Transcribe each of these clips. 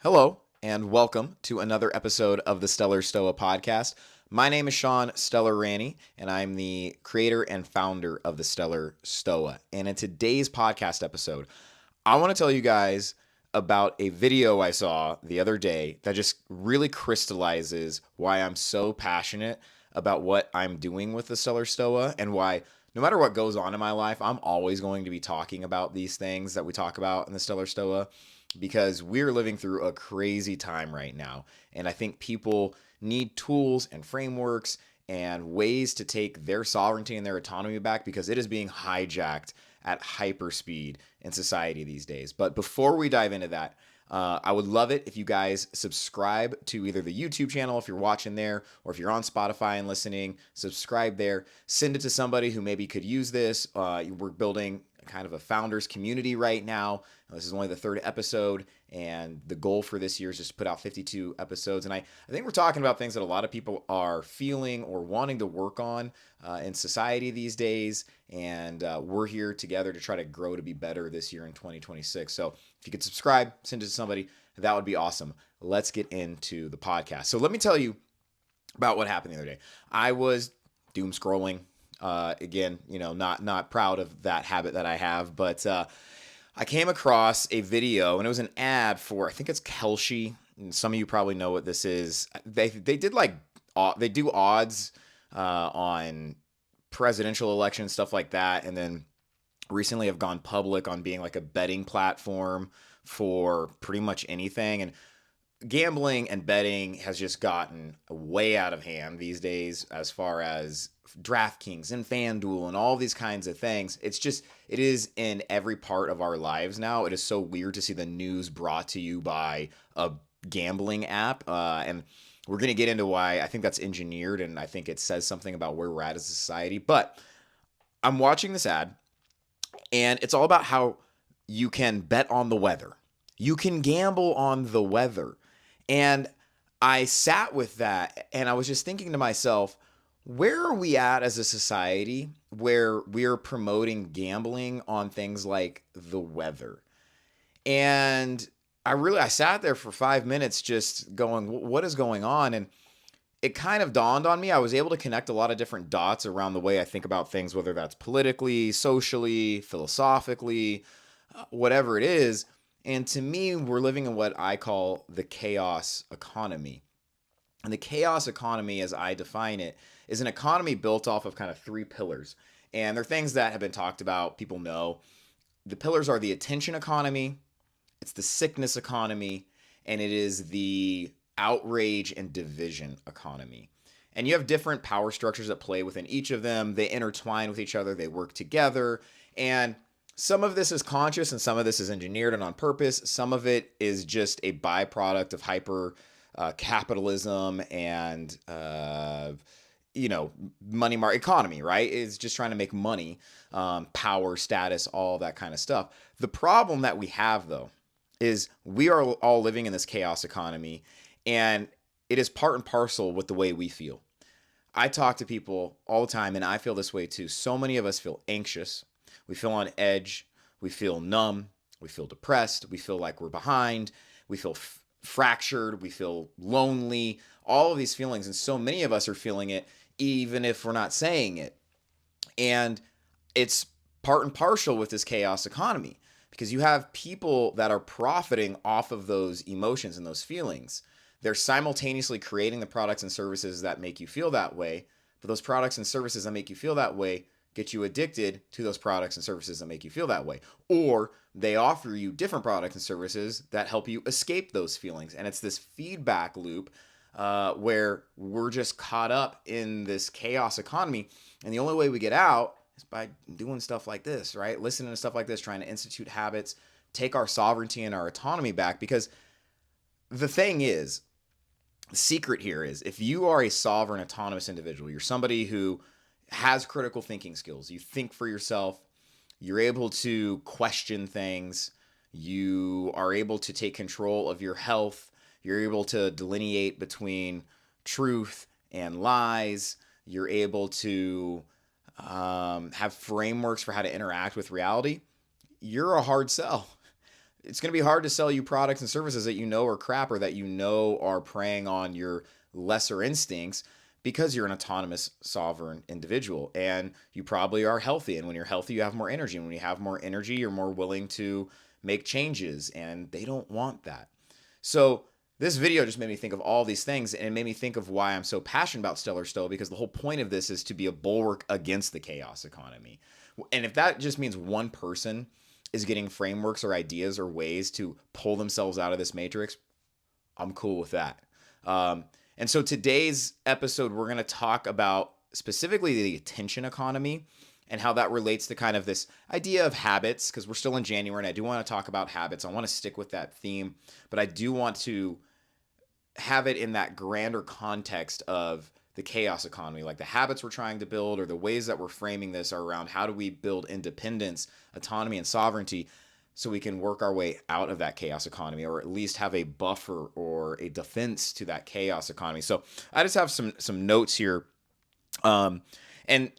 Hello, and welcome to another episode of the Stellar Stoa podcast. My name is Sean Stellar Ranney, and I'm the creator and founder of the Stellar Stoa. And in today's podcast episode, I want to tell you guys about a video I saw the other day that just really crystallizes why I'm so passionate about what I'm doing with the Stellar Stoa and why no matter what goes on in my life, I'm always going to be talking about these things that we talk about in the Stellar Stoa because we're living through a crazy time right now. And I think people need tools and frameworks and ways to take their sovereignty and their autonomy back because it is being hijacked at hyperspeed in society these days. But before we dive into that, I would love it if you guys subscribe to either the YouTube channel if you're watching there, or if you're on Spotify and listening, subscribe there. Send it to somebody who maybe could use this. We're building kind of a founders community right now. This is only the third episode, and the goal for this year is just to put out 52 episodes. And I think we're talking about things that a lot of people are feeling or wanting to work on in society these days. And we're here together to try to grow to be better this year in 2026. So if you could subscribe, send it to somebody, that would be awesome. Let's get into the podcast. So let me tell you about what happened the other day. I was doom scrolling. Again, not proud of that habit that I have, but I came across a video and it was an ad for, I think it's Kelshi. And some of you probably know what this is. They did they do odds on presidential elections, stuff like that, and then recently have gone public on being like a betting platform for pretty much anything. And gambling and betting has just gotten way out of hand these days as far as DraftKings and FanDuel and all these kinds of things. It is in every part of our lives now. It is so weird to see the news brought to you by a gambling app. And we're going to get into why I think that's engineered, and I think it says something about where we're at as a society. But I'm watching this ad, and it's all about how you can bet on the weather. You can gamble on the weather. And I sat with that and I was just thinking to myself, where are we at as a society where we're promoting gambling on things like the weather? And I sat there for 5 minutes just going, what is going on? And it kind of dawned on me. I was able to connect a lot of different dots around the way I think about things, whether that's politically, socially, philosophically, whatever it is. And to me, we're living in what I call the chaos economy. And the chaos economy, as I define it, is an economy built off of kind of three pillars. And they're things that have been talked about, people know. The pillars are the attention economy, it's the sickness economy, and it is the outrage and division economy. And you have different power structures that play within each of them. They intertwine with each other, they work together. And some of this is conscious and some of this is engineered and on purpose. Some of it is just a byproduct of hyper capitalism and money market economy, right? It's just trying to make money, power, status, all that kind of stuff. The problem that we have, though, is we are all living in this chaos economy, and it is part and parcel with the way we feel. I talk to people all the time, and I feel this way too. So many of us feel anxious. We feel on edge. We feel numb. We feel depressed. We feel like we're behind. We feel fractured. We feel lonely. All of these feelings. And so many of us are feeling it, even if we're not saying it. And it's part and parcel with this chaos economy because you have people that are profiting off of those emotions and those feelings. They're simultaneously creating the products and services that make you feel that way. But those products and services that make you feel that way get you addicted to those products and services that make you feel that way. Or they offer you different products and services that help you escape those feelings. And it's this feedback loop where we're just caught up in this chaos economy. And the only way we get out is by doing stuff like this, right? Listening to stuff like this, trying to institute habits, take our sovereignty and our autonomy back. Because the thing is, the secret here is if you are a sovereign, autonomous individual, you're somebody who has critical thinking skills. You think for yourself. You're able to question things. You are able to take control of your health. You're able to delineate between truth and lies. You're able to have frameworks for how to interact with reality. You're a hard sell. it's going to be hard to sell you products and services that you know are crap or that you know are preying on your lesser instincts because you're an autonomous, sovereign individual and you probably are healthy. And when you're healthy, you have more energy. And when you have more energy, you're more willing to make changes, and they don't want that. So this video just made me think of all these things, and it made me think of why I'm so passionate about Stellar Stoa, because the whole point of this is to be a bulwark against the chaos economy. And if that just means one person is getting frameworks or ideas or ways to pull themselves out of this matrix, I'm cool with that. And so today's episode, we're going to talk about specifically the attention economy and how that relates to kind of this idea of habits, because we're still in January and I do want to talk about habits. I want to stick with that theme, but I do want to have it in that grander context of the chaos economy, like the habits we're trying to build or the ways that we're framing this are around how do we build independence, autonomy, and sovereignty so we can work our way out of that chaos economy, or at least have a buffer or a defense to that chaos economy. So I just have some notes here, and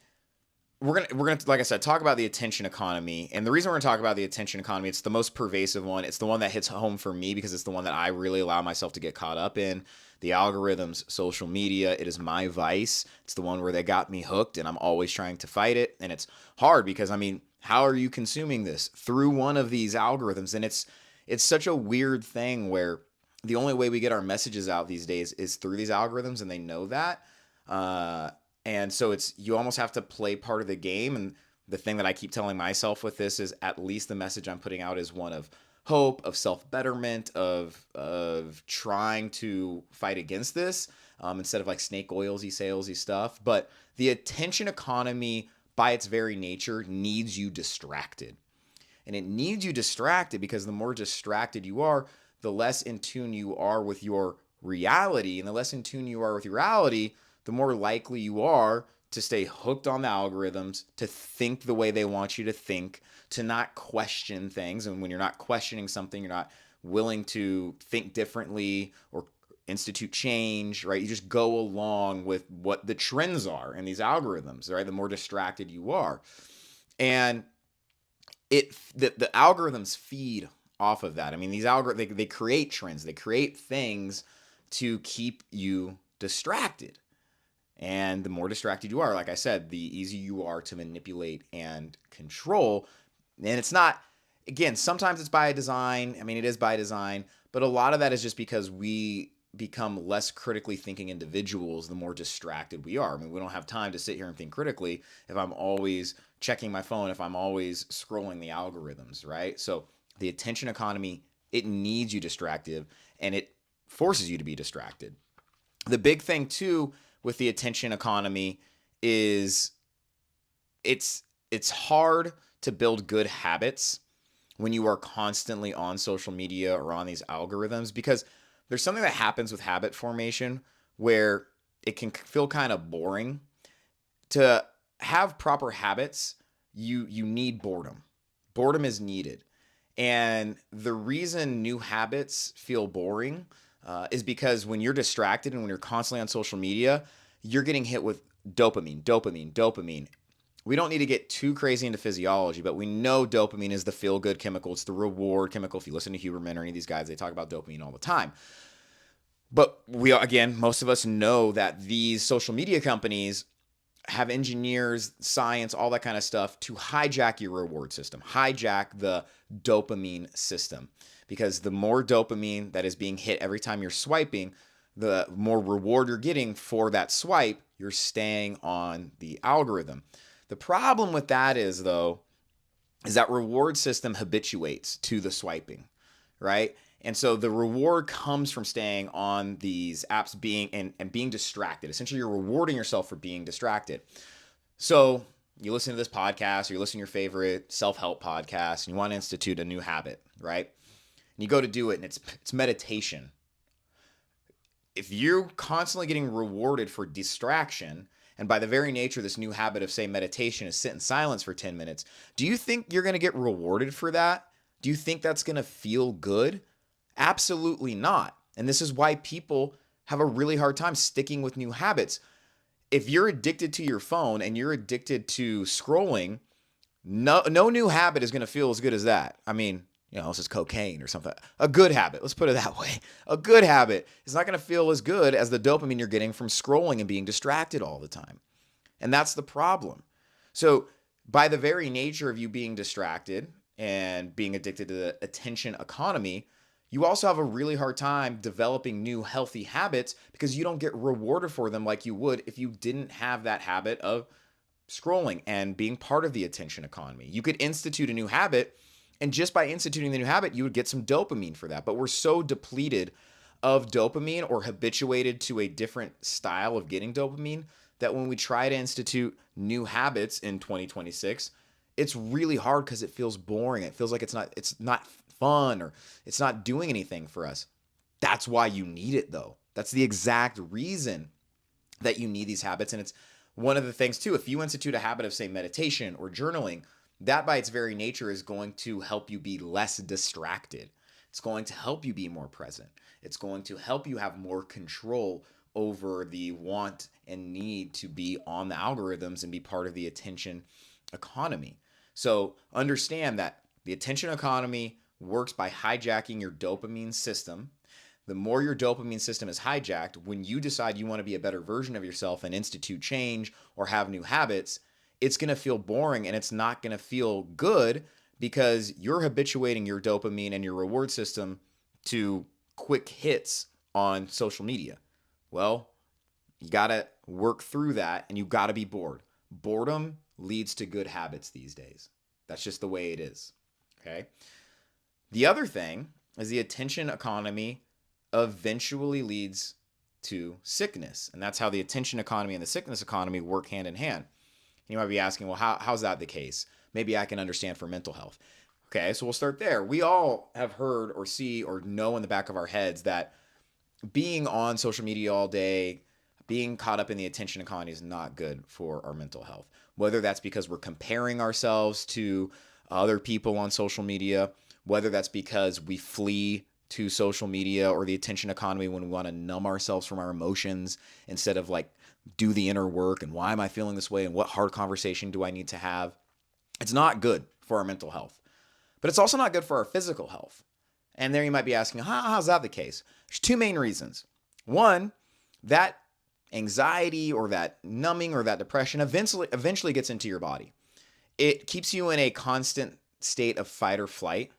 we're gonna like I said, talk about the attention economy. And the reason we're gonna talk about the attention economy, it's the most pervasive one. It's the one that hits home for me because it's the one that I really allow myself to get caught up in. The algorithms, social media, it is my vice. It's the one where they got me hooked, and I'm always trying to fight it. And it's hard because, I mean, how are you consuming this? Through one of these algorithms. And it's such a weird thing where the only way we get our messages out these days is through these algorithms, and they know that. And so you almost have to play part of the game. And the thing that I keep telling myself with this is at least the message I'm putting out is one of hope, of self-betterment, of trying to fight against this, instead of like snake oilsy, salesy stuff. But the attention economy, by its very nature, needs you distracted. And it needs you distracted because the more distracted you are, the less in tune you are with your reality. And the less in tune you are with your reality, the more likely you are to stay hooked on the algorithms, to think the way they want you to think, to not question things. And when you're not questioning something, you're not willing to think differently or institute change, right? You just go along with what the trends are in these algorithms, right? The more distracted you are. And the algorithms feed off of that. I mean, these algorithms, they create trends, they create things to keep you distracted. And the more distracted you are, like I said, the easier you are to manipulate and control. And it's not, again, sometimes it's by design. I mean, it is by design, but a lot of that is just because we become less critically thinking individuals the more distracted we are. I mean, we don't have time to sit here and think critically if I'm always checking my phone, if I'm always scrolling the algorithms, right? So the attention economy, it needs you distracted, and it forces you to be distracted. The big thing too with the attention economy is it's hard to build good habits when you are constantly on social media or on these algorithms, because there's something that happens with habit formation where it can feel kind of boring. To have proper habits, you need boredom. Boredom is needed. And the reason new habits feel boring is because when you're distracted and when you're constantly on social media, you're getting hit with dopamine. We don't need to get too crazy into physiology, but we know dopamine is the feel-good chemical. It's the reward chemical. If you listen to Huberman or any of these guys, they talk about dopamine all the time. But most of us know that these social media companies have engineers, science, all that kind of stuff to hijack your reward system, hijack the dopamine system. Because the more dopamine that is being hit every time you're swiping, the more reward you're getting for that swipe, you're staying on the algorithm. The problem with that is that reward system habituates to the swiping, right? And so the reward comes from staying on these apps and being distracted. Essentially, you're rewarding yourself for being distracted. So you listen to this podcast, or you listen to your favorite self-help podcast, and you want to institute a new habit, right? And you go to do it, and it's meditation. If you're constantly getting rewarded for distraction, and by the very nature, this new habit of, say, meditation is sit in silence for 10 minutes, do you think you're going to get rewarded for that? Do you think that's going to feel good? Absolutely not. And this is why people have a really hard time sticking with new habits. If you're addicted to your phone and you're addicted to scrolling, no new habit is going to feel as good as that. I mean, This is cocaine or something. A good habit, let's put it that way. A good habit is not going to feel as good as the dopamine you're getting from scrolling and being distracted all the time. And that's the problem. So, by the very nature of you being distracted and being addicted to the attention economy, you also have a really hard time developing new healthy habits because you don't get rewarded for them like you would if you didn't have that habit of scrolling and being part of the attention economy. You could institute a new habit, and just by instituting the new habit, you would get some dopamine for that. But we're so depleted of dopamine or habituated to a different style of getting dopamine that when we try to institute new habits in 2026, it's really hard because it feels boring. It feels like it's not fun, or it's not doing anything for us. That's why you need it, though. That's the exact reason that you need these habits. And it's one of the things too, if you institute a habit of, say, meditation or journaling, that by its very nature is going to help you be less distracted. It's going to help you be more present. It's going to help you have more control over the want and need to be on the algorithms and be part of the attention economy. So understand that the attention economy works by hijacking your dopamine system. The more your dopamine system is hijacked, when you decide you want to be a better version of yourself and institute change or have new habits, it's going to feel boring and it's not going to feel good because you're habituating your dopamine and your reward system to quick hits on social media. Well, you got to work through that and you got to be bored. Boredom leads to good habits these days. That's just the way it is. Okay. The other thing is the attention economy eventually leads to sickness. And that's how the attention economy and the sickness economy work hand in hand. You might be asking, well, how's that the case? Maybe I can understand for mental health. Okay, so we'll start there. We all have heard or see or know in the back of our heads that being on social media all day, being caught up in the attention economy is not good for our mental health. Whether that's because we're comparing ourselves to other people on social media, whether that's because we flee to social media or the attention economy when we want to numb ourselves from our emotions instead of like do the inner work and why am I feeling this way and what hard conversation do I need to have. It's not good for our mental health, but it's also not good for our physical health. And there you might be asking, how's that the case? There's two main reasons. One, that anxiety or that numbing or that depression eventually gets into your body. It keeps you in a constant state of fight or flight,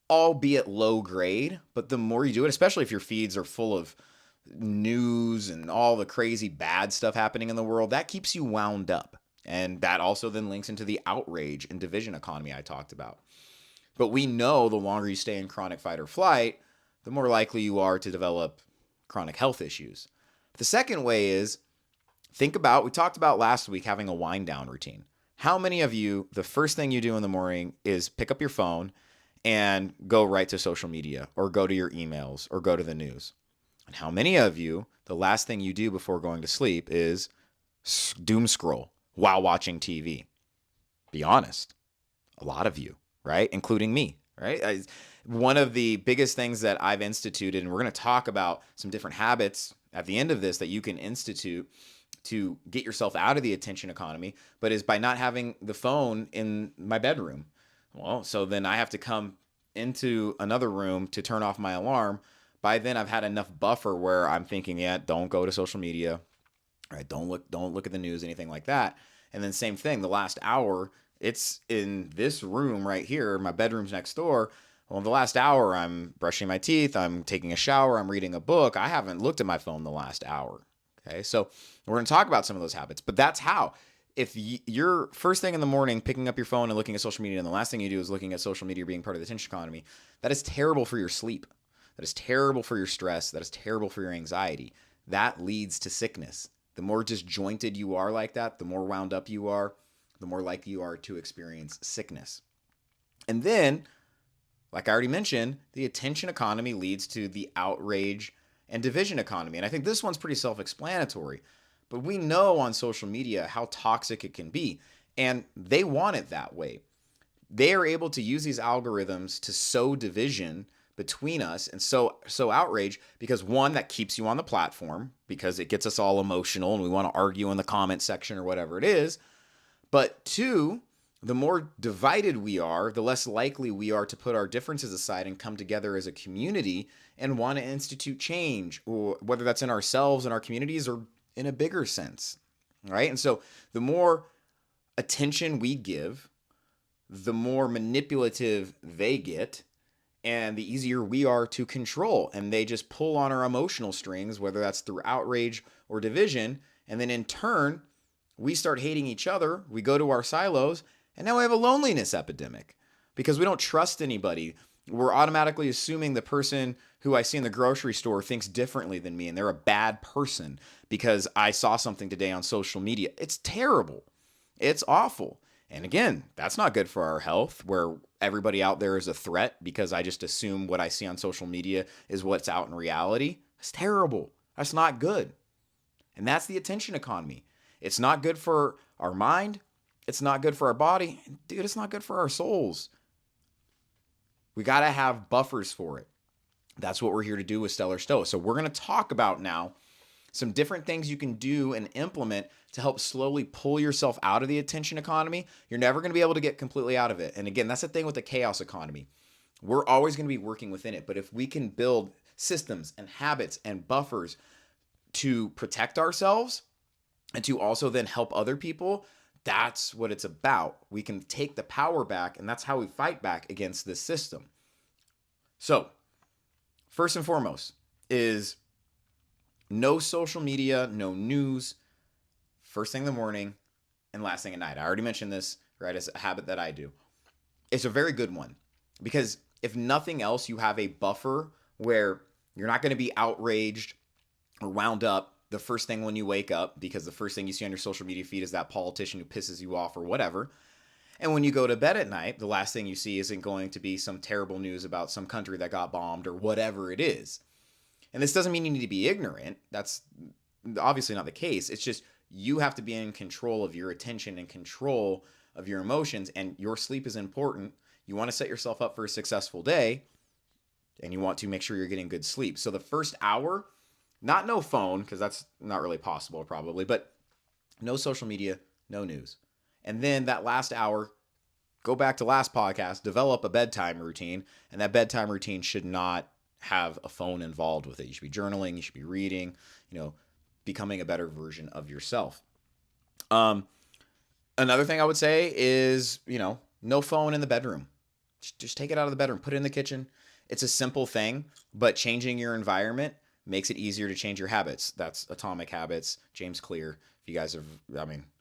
albeit low grade, but the more you do it, especially if your feeds are full of news and all the crazy bad stuff happening in the world, that keeps you wound up. And that also then links into the outrage and division economy I talked about. But we know the longer you stay in chronic fight or flight, the more likely you are to develop chronic health issues. The second way is we talked about last week having a wind down routine. How many of you, the first thing you do in the morning is pick up your phone and go right to social media or go to your emails or go to the news? And how many of you, the last thing you do before going to sleep is doom scroll while watching TV? Be honest. A lot of you, right? Including me, right? One of the biggest things that I've instituted, and we're going to talk about some different habits at the end of this that you can institute to get yourself out of the attention economy, but is by not having the phone in my bedroom. Well, so then I have to come into another room to turn off my alarm. By then I've had enough buffer where I'm thinking, yeah, don't go to social media, right? Don't look at the news, anything like that. And then same thing, the last hour, it's in this room right here. My bedroom's next door. Well, the last hour, I'm brushing my teeth, I'm taking a shower, I'm reading a book. I haven't looked at my phone the last hour. Okay, so we're going to talk about some of those habits, but that's how. If you're first thing in the morning picking up your phone and looking at social media, and the last thing you do is looking at social media being part of the attention economy, that is terrible for your sleep. That is terrible for your stress. That is terrible for your anxiety. That leads to sickness. The more disjointed you are like that, the more wound up you are, the more likely you are to experience sickness. And then, like I already mentioned, the attention economy leads to the outrage and division economy. And I think this one's pretty self-explanatory. But we know on social media how toxic it can be. And they want it that way. They are able to use these algorithms to sow division between us and so outrage because one, that keeps you on the platform because it gets us all emotional and we want to argue in the comment section or whatever it is. But two, the more divided we are, the less likely we are to put our differences aside and come together as a community and want to institute change, or whether that's in ourselves and our communities or in a bigger sense, right? And so the more attention we give, the more manipulative they get, and the easier we are to control. And they just pull on our emotional strings, whether that's through outrage or division. And then in turn, we start hating each other. We go to our silos, and now we have a loneliness epidemic because we don't trust anybody. We're automatically assuming the person who I see in the grocery store thinks differently than me, and they're a bad person because I saw something today on social media. It's terrible. It's awful. And again, that's not good for our health, where everybody out there is a threat because I just assume what I see on social media is what's out in reality. It's terrible. That's not good. And that's the attention economy. It's not good for our mind. It's not good for our body. And dude, it's not good for our souls. We got to have buffers for it. That's what we're here to do with Stellar Stoa. So we're going to talk about now some different things you can do and implement to help slowly pull yourself out of the attention economy. You're never going to be able to get completely out of it. And again, that's the thing with the chaos economy. We're always going to be working within it. But if we can build systems and habits and buffers to protect ourselves and to also then help other people, that's what it's about. We can take the power back, and that's how we fight back against this system. So, first and foremost is no social media, no news, first thing in the morning and last thing at night. I already mentioned this, right, as a habit that I do. It's a very good one because if nothing else, you have a buffer where you're not going to be outraged or wound up the first thing when you wake up because the first thing you see on your social media feed is that politician who pisses you off or whatever. And when you go to bed at night, the last thing you see isn't going to be some terrible news about some country that got bombed or whatever it is. And this doesn't mean you need to be ignorant. That's obviously not the case. It's just you have to be in control of your attention and control of your emotions, and your sleep is important. You want to set yourself up for a successful day, and you want to make sure you're getting good sleep. So the first hour, not no phone, because that's not really possible probably, but no social media, no news. And then that last hour, go back to last podcast, develop a bedtime routine, and that bedtime routine should not have a phone involved with it. You should be journaling, you should be reading, becoming a better version of yourself. Another thing I would say is, no phone in the bedroom. Just take it out of the bedroom, put it in the kitchen. It's a simple thing, but changing your environment makes it easier to change your habits. That's Atomic Habits, James Clear. If you guys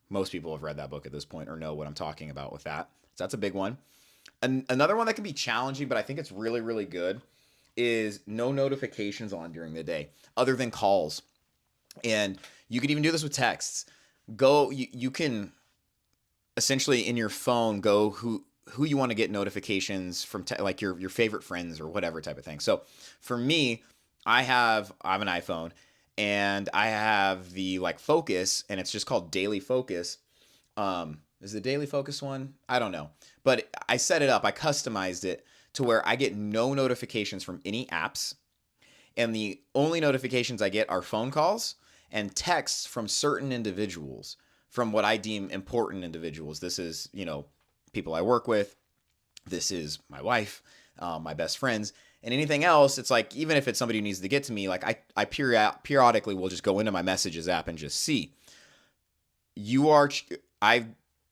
most people have read that book at this point or know what I'm talking about with that. So that's a big one. Another one that can be challenging, but I think it's really, really good, is no notifications on during the day other than calls. And you can even do this with texts. You can essentially in your phone go who you want to get notifications from, like your favorite friends or whatever type of thing. So for me, I have an iPhone, and I have the Focus, and it's just called Daily Focus. Is the Daily Focus one? I don't know, but I set it up. I customized it to where I get no notifications from any apps, and the only notifications I get are phone calls and texts from certain individuals, from what I deem important individuals. This is, people I work with. This is my wife, my best friends, and anything else. It's like, even if it's somebody who needs to get to me, I periodically will just go into my messages app and just see.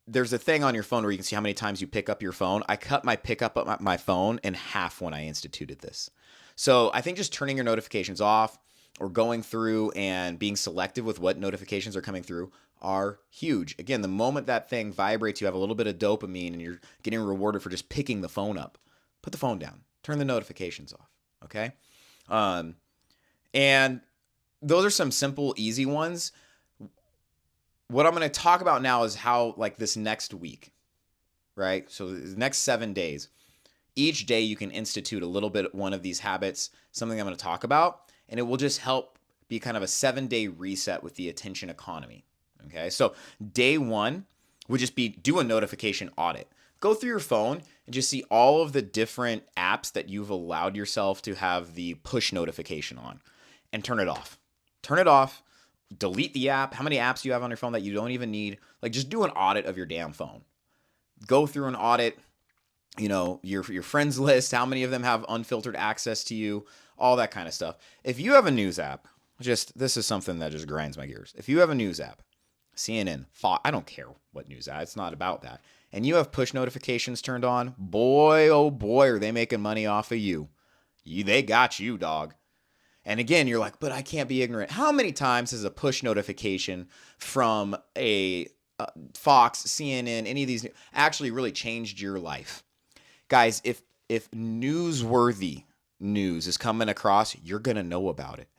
There's a thing on your phone where you can see how many times you pick up your phone. I cut my pickup of my phone in half when I instituted this. So I think just turning your notifications off or going through and being selective with what notifications are coming through are huge. Again, the moment that thing vibrates, you have a little bit of dopamine and you're getting rewarded for just picking the phone up. Put the phone down. Turn the notifications off. Okay? And those are some simple, easy ones. What I'm going to talk about now is how, this next week, right? So the next 7 days, each day you can institute a little bit one of these habits, something I'm going to talk about, and it will just help be kind of a 7-day reset with the attention economy. Okay, so day one would just be do a notification audit. Go through your phone and just see all of the different apps that you've allowed yourself to have the push notification on, and turn it off. Turn it off. Delete the app. How many apps do you have on your phone that you don't even need? Just do an audit of your damn phone. Go through and audit, your friends list, how many of them have unfiltered access to you, all that kind of stuff. If you have a news app, this is something that just grinds my gears. If you have a news app, CNN, Fox, I don't care what news app, it's not about that. And you have push notifications turned on, boy, oh boy, are they making money off of you. They got you, dog. And again, you're like, but I can't be ignorant. How many times has a push notification from a Fox, CNN, any of these actually really changed your life? Guys, if newsworthy news is coming across, you're going to know about it.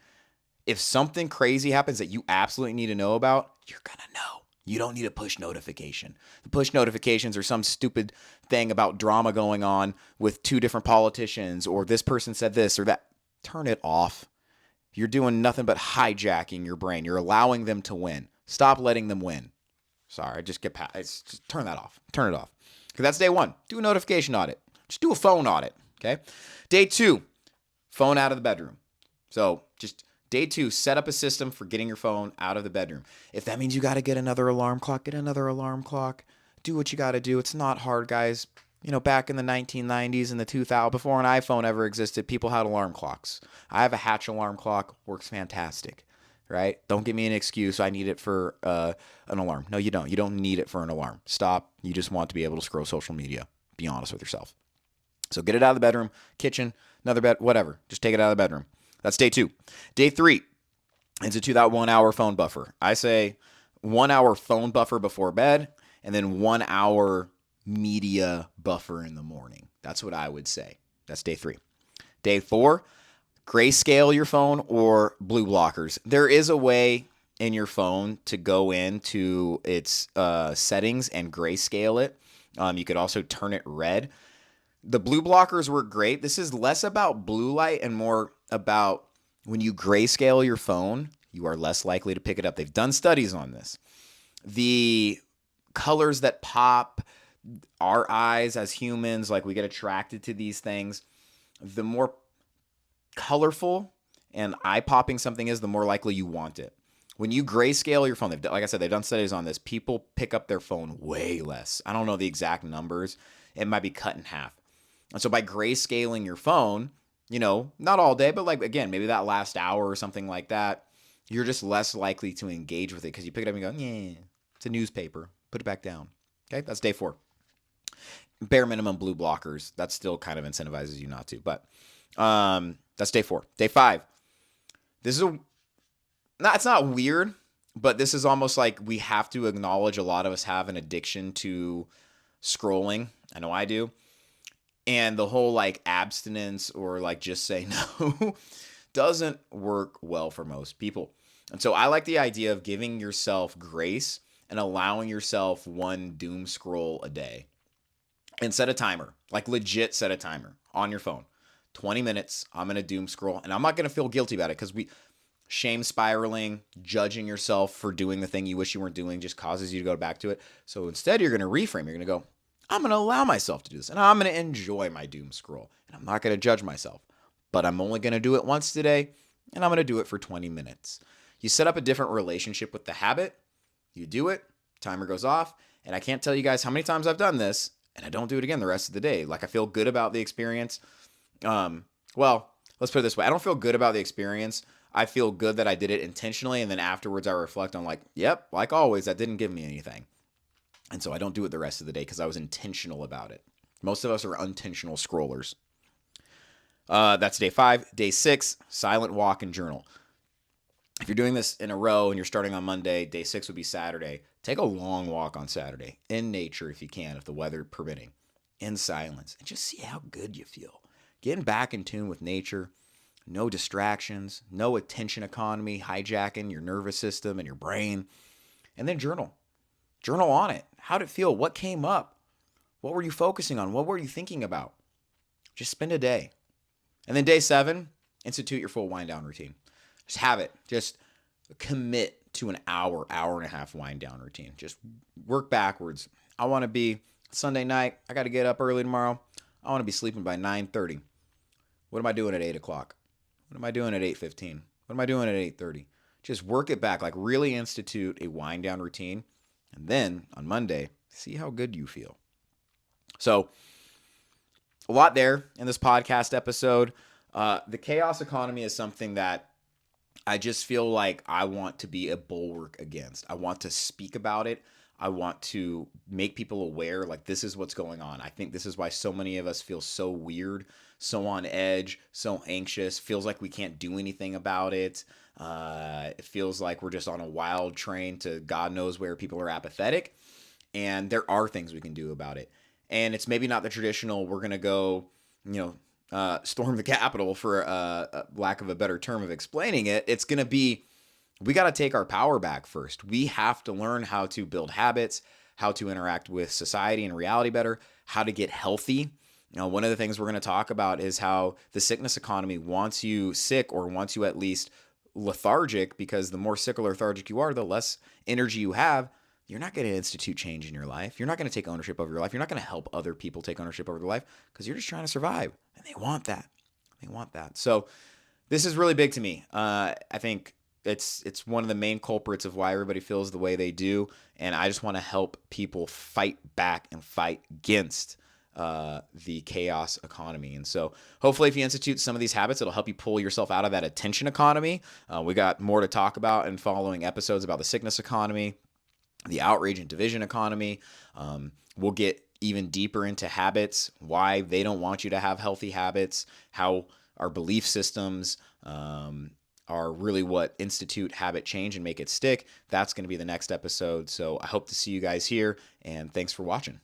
If something crazy happens that you absolutely need to know about, you're going to know. You don't need a push notification. The push notifications are some stupid thing about drama going on with two different politicians, or this person said this or that. Turn it off. You're doing nothing but hijacking your brain. You're allowing them to win. Stop letting them win. Sorry, just turn that off. Turn it off. Because that's day one. Do a notification audit. Just do a phone audit. Okay. Day two, phone out of the bedroom. So just day two, set up a system for getting your phone out of the bedroom. If that means you got to get another alarm clock, get another alarm clock. Do what you got to do. It's not hard, guys. Back in the 1990s and the 2000s, before an iPhone ever existed, people had alarm clocks. I have a Hatch alarm clock. Works fantastic, right? Don't give me an excuse. I need it for an alarm. No, you don't. You don't need it for an alarm. Stop. You just want to be able to scroll social media. Be honest with yourself. So get it out of the bedroom, kitchen, another bed, whatever. Just take it out of the bedroom. That's day two. Day three, institute that 1 hour phone buffer. I say 1 hour phone buffer before bed, and then 1 hour media buffer in the morning. That's what I would say. That's day three. Day four, grayscale your phone or blue blockers. There is a way in your phone to go into its settings and grayscale it. You could also turn it red. The blue blockers work great. This is less about blue light and more about when you grayscale your phone, you are less likely to pick it up. They've done studies on this. The colors that pop, our eyes as humans, like we get attracted to these things. The more colorful and eye-popping something is, the more likely you want it. When you grayscale your phone, like I said, they've done studies on this. People pick up their phone way less. I don't know the exact numbers. It might be cut in half. And so by grayscaling your phone, not all day, but like, again, maybe that last hour or something like that, you're just less likely to engage with it because you pick it up and go, yeah, it's a newspaper. Put it back down. Okay, that's day four. Bare minimum blue blockers. That still kind of incentivizes you not to, but that's day four. Day five. It's not weird, but this is almost like we have to acknowledge a lot of us have an addiction to scrolling. I know I do. And the whole like abstinence or like just say no doesn't work well for most people. And so I like the idea of giving yourself grace and allowing yourself one doom scroll a day. And set a timer, like legit set a timer on your phone. 20 minutes, I'm going to doom scroll. And I'm not going to feel guilty about it because shame spiraling, judging yourself for doing the thing you wish you weren't doing just causes you to go back to it. So instead, you're going to reframe. You're going to go, I'm going to allow myself to do this. And I'm going to enjoy my doom scroll. And I'm not going to judge myself. But I'm only going to do it once today. And I'm going to do it for 20 minutes. You set up a different relationship with the habit. You do it. Timer goes off. And I can't tell you guys how many times I've done this. And I don't do it again the rest of the day. Like I feel good about the experience. Well, let's put it this way. I don't feel good about the experience. I feel good that I did it intentionally. And then afterwards I reflect on like, yep, like always, that didn't give me anything. And so I don't do it the rest of the day because I was intentional about it. Most of us are unintentional scrollers. That's day five. Day six, silent walk and journal. If you're doing this in a row and you're starting on Monday, day six would be Saturday. Take a long walk on Saturday in nature if you can, if the weather permitting, in silence, and just see how good you feel. Getting back in tune with nature, no distractions, no attention economy hijacking your nervous system and your brain, and then journal. Journal on it. How'd it feel? What came up? What were you focusing on? What were you thinking about? Just spend a day. And then day seven, institute your full wind down routine. Just have it. Just commit to an hour and a half wind down routine. Just work backwards. I want to be Sunday night. I got to get up early tomorrow. I want to be sleeping by 9:30. What am I doing at 8 o'clock? What am I doing at 8:15? What am I doing at 8:30? Just work it back. Like really institute a wind down routine. And then on Monday, see how good you feel. So a lot there in this podcast episode. The chaos economy is something that I just feel like I want to be a bulwark against. I want to speak about it. I want to make people aware, like, this is what's going on. I think this is why so many of us feel so weird, so on edge, so anxious, feels like we can't do anything about it. It feels like we're just on a wild train to God knows where. People are apathetic. And there are things we can do about it. And it's maybe not the traditional, we're going to go, storm the Capitol, for a lack of a better term of explaining it. It's going to be, we got to take our power back first. We have to learn how to build habits, how to interact with society and reality better, how to get healthy. One of the things we're going to talk about is how the sickness economy wants you sick, or wants you at least lethargic, because the more sick or lethargic you are, the less energy you have. You're not going to institute change in your life. You're not going to take ownership over your life. You're not going to help other people take ownership over their life, because you're just trying to survive. And they want that. They want that. So this is really big to me. I think it's one of the main culprits of why everybody feels the way they do. And I just want to help people fight back and fight against the chaos economy. And so hopefully if you institute some of these habits, it'll help you pull yourself out of that attention economy. We got more to talk about in following episodes about the sickness economy, the outrage and division economy. We'll get even deeper into habits, why they don't want you to have healthy habits, how our belief systems are really what institute habit change and make it stick. That's going to be the next episode. So I hope to see you guys here, and thanks for watching.